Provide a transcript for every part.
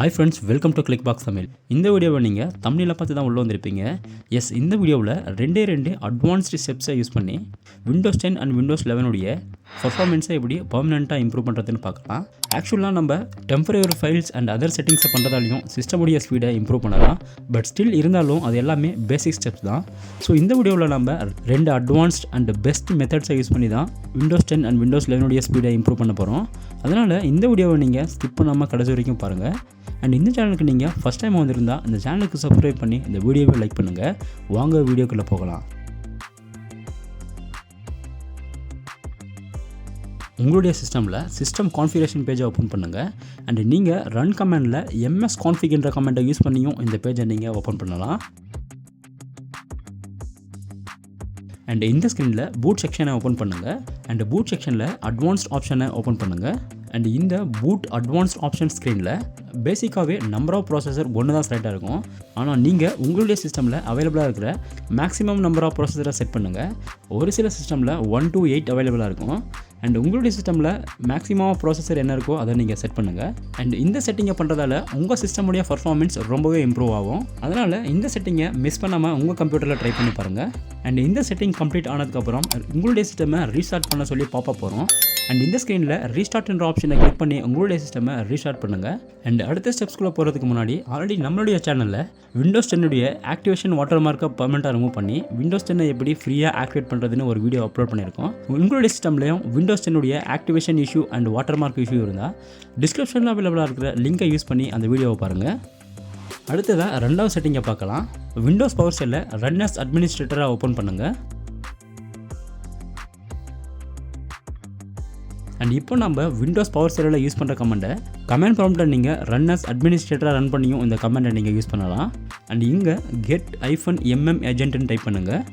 Hi friends, welcome to click box Tamil. இந்த வீடியோவை நீங்கள் தமிழில் பார்த்து தான் உள்ளே வந்திருப்பீங்க. இந்த வீடியோவில் ரெண்டு அட்வான்ஸ்டு ஸ்டெப்ஸை யூஸ் பண்ணி விண்டோஸ் 10 அண்ட் விண்டோஸ் 11 பர்ஃபார்மன்ஸை எப்படி பர்மனெண்ட்டாக இம்ப்ரூவ் பண்ணுறதுன்னு பார்க்கலாம். ஆக்சுவலாக நம்ம டெம்பரரி ஃபைல்ஸ் அண்ட் அதர் செட்டிங்ஸை பண்ணுறதாலையும் சிஸ்டமுடைய ஸ்பீடை இம்ப்ரூவ் பண்ணலாம். பட் ஸ்டில் இருந்தாலும் அது எல்லாமே பேசிக் ஸ்டெப்ஸ் தான். ஸோ இந்த வீடியோவில் நம்ம ரெண்டு அட்வான்ஸ்ட் அண்ட் பெஸ்ட் மெத்தட்ஸை யூஸ் பண்ணி தான் விண்டோஸ் 10 அண்ட் விண்டோஸ் 11 ஸ்பீடை இம்ப்ரூவ் பண்ண போகிறோம். அதனால் இந்த வீடியோவை நீங்கள் ஸ்கிப் பண்ணாமல் கடைசி வரைக்கும் பாருங்கள். அண்ட் இந்த சேனலுக்கு நீங்கள் ஃபஸ்ட் டைம் வந்திருந்தால் இந்த சேனலுக்கு சப்ஸ்கிரைப் பண்ணி இந்த வீடியோவை லைக் பண்ணுங்கள். வாங்க வீடியோக்குள்ளே போகலாம். உங்களுடைய சிஸ்டமில் சிஸ்டம் கான்ஃபிகரேஷன் பேஜை ஓப்பன் பண்ணுங்கள். அண்ட் நீங்கள் ரன் கமெண்டில் MS config என்ற கமெண்ட்டை யூஸ் பண்ணியும் இந்த பேஜை நீங்கள் ஓப்பன் பண்ணலாம். அண்ட் இந்த ஸ்க்ரீனில் பூட் செக்ஷனை ஓப்பன் பண்ணுங்கள். அண்ட் பூட் செக்ஷனில் அட்வான்ஸ்ட் ஆப்ஷனை ஓப்பன் பண்ணுங்கள். அண்ட் இந்த பூட் அட்வான்ஸ்ட் ஆப்ஷன் ஸ்க்ரீனில் பேசிக்காகவே நம்பர் ஆஃப் ப்ராசஸர் ஒன்று தான் செலக்டாக இருக்கும். ஆனால் நீங்கள் உங்களுடைய சிஸ்டமில் அவைலபிளாக இருக்கிற மேக்ஸிமம் நம்பர் ஆஃப் ப்ராசஸரை செட் பண்ணுங்கள். ஒரு சில சிஸ்டமில் 1 to 8 அவைலபிளாக இருக்கும். அண்ட் உங்களுடைய சிஸ்டமில் மேக்ஸிமம் ப்ராசஸர் என்ன இருக்கோ அதை நீங்கள் செட் பண்ணுங்கள். அண்ட் இந்த செட்டிங்கை பண்ணுறதால உங்கள் சிஸ்டமுடைய பர்ஃபார்மன்ஸ் ரொம்பவே இம்ப்ரூவ் ஆகும். அதனால் இந்த செட்டிங்கை மிஸ் பண்ணாமல் உங்கள் கம்ப்யூட்டரில் ட்ரை பண்ணி பாருங்கள். அண்ட் இந்த செட்டிங் கம்ப்ளீட் ஆனதுக்கப்புறம் உங்களுடைய சிஸ்டமை ரீஸ்டார்ட் பண்ண சொல்லி பாப்பப் வரும். அண்ட் இந்த ஸ்க்ரீனில் ரீஸ்டார்ட்ன்ற ஆப்ஷனை கிளிக் பண்ணி உங்களுடைய சிஸ்டமை ரீஸ்டார்ட் பண்ணுங்கள். அண்ட் அடுத்த ஸ்டெப்ஸ்குள்ளே போகிறதுக்கு முன்னாடி ஆல்ரெடி நம்மளுடைய சேனலில் விண்டோஸ் 10 ஆக்டிவேஷன் வாட்டர் மார்க்கை பர்மனெண்ட்டாக ரிமூவ் பண்ணி விண்டோஸ் 10 எப்படி ஃப்ரீயாக ஆக்டிவேட் பண்ணுறதுன்னு ஒரு வீடியோ அப்லோட் பண்ணியிருக்கோம். உங்களுடைய சிஸ்டம்லையும் Windows 10 activation issue and watermark issue இருந்தால் டிஸ்கிரிப்ஷனில் அவைலபிளாக இருக்கிற லிங்கை யூஸ் பண்ணி அந்த வீடியோவை பாருங்கள். அடுத்ததாக ரெண்டாவது செட்டிங்கை பார்க்கலாம். விண்டோஸ் பவர் ஷெல்லை ரன் அஸ் அட்மினிஸ்ட்ரேட்டராக ஓப்பன் பண்ணுங்கள். அண்ட் இப்போ நம்ம விண்டோஸ் பவர் ஷெல்லில் யூஸ் பண்ணுற கமெண்ட் ப்ராம்ப்டில் நீங்கள் ரன் அஸ் அட்மினிஸ்ட்ரேட்டராக ரன் பண்ணியும் இந்த கமெண்ட்டை நீங்கள் யூஸ் பண்ணலாம். அண்ட் இங்கே get-mm agentன்னு டைப் பண்ணுங்கள்.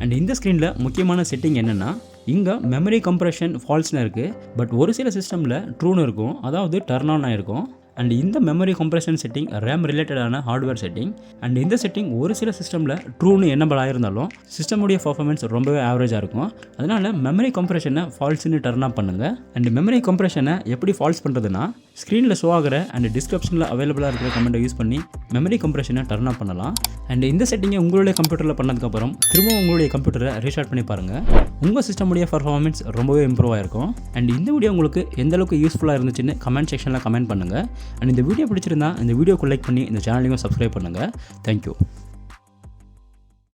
அண்ட் இந்த ஸ்க்ரீனில் முக்கியமான செட்டிங் என்னென்னா, இங்கே மெமரி கம்ப்ரெஷன் ஃபால்ஸ்னு இருக்குது. பட் ஒரு சில சிஸ்டமில் ட்ரூன்னு இருக்கும், அதாவது டர்ன் ஆன் ஆகிருக்கும். அண்ட் இந்த மெமரி கம்ப்ரெஷன் செட்டிங் ரேம் ரிலேட்டடான ஹார்ட்வேர் செட்டிங். அண்ட் இந்த செட்டிங் ஒரு சில சிஸ்டமில் ட்ரூன்னு என்னபிள் ஆயிருந்தாலும் சிஸ்டமுடைய பர்ஃபார்மன்ஸ் ரொம்பவே ஆவரேஜாக இருக்கும். அதனால் மெமரி கம்ப்ரெஷனை ஃபால்ஸ்ன்னு டர்ன் ஆஃப் பண்ணுங்கள். அண்ட் மெமரி கம்ப்ரெஷனை எப்படி ஃபால்ஸ் பண்ணுறதுன்னா, ஸ்க்ரீனில் ஷோ ஆகிற அண்ட் டிஸ்கிரிப்ஷனில் அவைலபிளாக இருக்கிற கமெண்ட்டை யூஸ் பண்ணி மெமரி கம்ப்ரெஷனை டர்ன் ஆஃப் பண்ணலாம். அண்ட் இந்த செட்டிங்கை உங்களுடைய கம்ப்யூட்டரில் பண்ணதுக்கப்புறம் திரும்ப உங்களுடைய கம்ப்யூட்டரை ரீஸ்டார்ட் பண்ணி பாருங்கள். உங்கள் சிஸ்டமுடைய பர்ஃபார்மன்ஸ் ரொம்பவே இம்ப்ரூவ் ஆகிருக்கும். அண்ட் இந்த வீடியோ உங்களுக்கு எந்தளவுக்கு யூஸ்ஃபுல்லாக இருந்துச்சுன்னு கமெண்ட் செக்ஷனில் கமெண்ட் பண்ணுங்கள். அண்ட் இந்த வீடியோ பிடிச்சிருந்தா இந்த வீடியோக்கு லைக் பண்ணி இந்த சேனலையும் சப்ஸ்கிரைப் பண்ணுங்கள். தேங்க்யூ.